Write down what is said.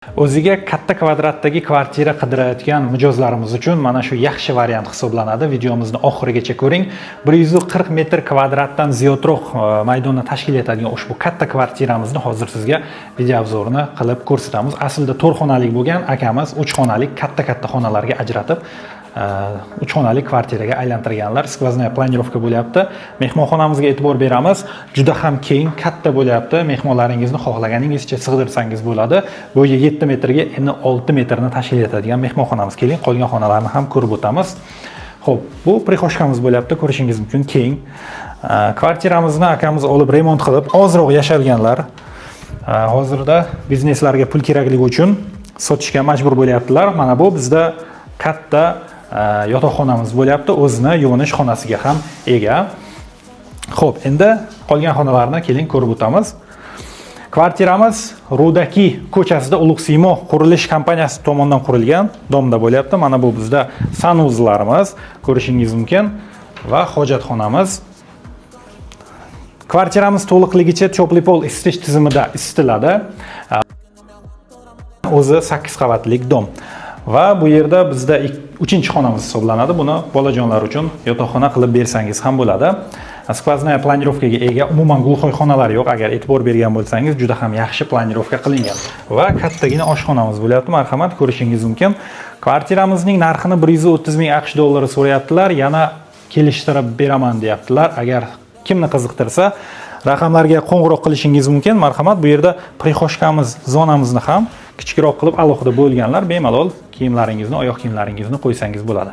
O'ziga katta kvadratdagi kvartira qidirayotgan mijozlarimiz uchun mana shu yaxshi variant hisoblanadi. Videomizni oxirigacha ko'ring. 140 metr kvadratdan ziyodroq maydonni tashkil etadigan ushbu katta kvartiramizni hozir sizga video obzorini qilib ko'rsatamiz. Aslida 4 xonalik bo'lgan, akamiz 3 xonalik katta xonalarga ajratib 3 xonalik kvartiraga aylantirganlar. Skvozная planirovka bo'lyapti. Mehmonxonamizga e'tibor beramiz. Juda ham keng, katta bo'lyapti. Mehmonlaringizni xohlaganingizcha sig'dirsangiz bo'ladi. Bo'yi 7 metrga endi 6 metrni tashkil etadigan mehmonxonamiz. Keling, qolgan xonalarni ham ko'rib o'tamiz. Xo'p, bu prixoshkamiz bo'lyapti. Ko'rishingiz mumkin, keng. Kvartiramizni akamiz olib remont qilib, ozroq yashalganlar. Hozirda bizneslarga pul kerakligi uchun sotishga majbur bo'lyaptilar. Mana bu bizda katta yotoqxonamiz bo'lyapti, o'zini yuvinish xonasiga ham ega. Xo'p, endi qolgan xonalarni keling ko'rib o'tamiz. Kvartiramiz Rudaki ko'chasida Ulug' Simo qurilish kompaniyasi tomonidan qurilgan domda bo'lyapti. Mana bu bizda sanuzlarimiz, ko'rishingiz mumkin va hojatxonamiz. Kvartiramiz to'liqligicha chopli pol isitish tizimida isitiladi. O'zi 8 qavatlik dom. Va bu yerda bizda 3-xonamiz hisoblanadi. Buni bolajonlar uchun yotoqxona qilib bersangiz ham bo'ladi. Skvozная planirovkaga ega, umuman gulxoy xonalar yo'q. Agar e'tibor bergan bo'lsangiz, juda ham yaxshi planirovka qilingan. Va kattagina oshxonamiz bo'lyapti. Marhamat, ko'rishingiz mumkin. Kvartiramizning narxini 130 ming AQSh dollari so'rayaptilar. Yana kelishtirib beraman deyaptilar. Agar kimni qiziqtirsa, raqamlarga qo'ng'iroq qilishingiz mumkin. Marhamat, bu yerda prixoshkamiz, zonamizni ham kichikroq qilib alohida bo'lganlar. Bemalol kiyimlaringizni, oyoq kiyimlaringizni qo'ysangiz bo'ladi.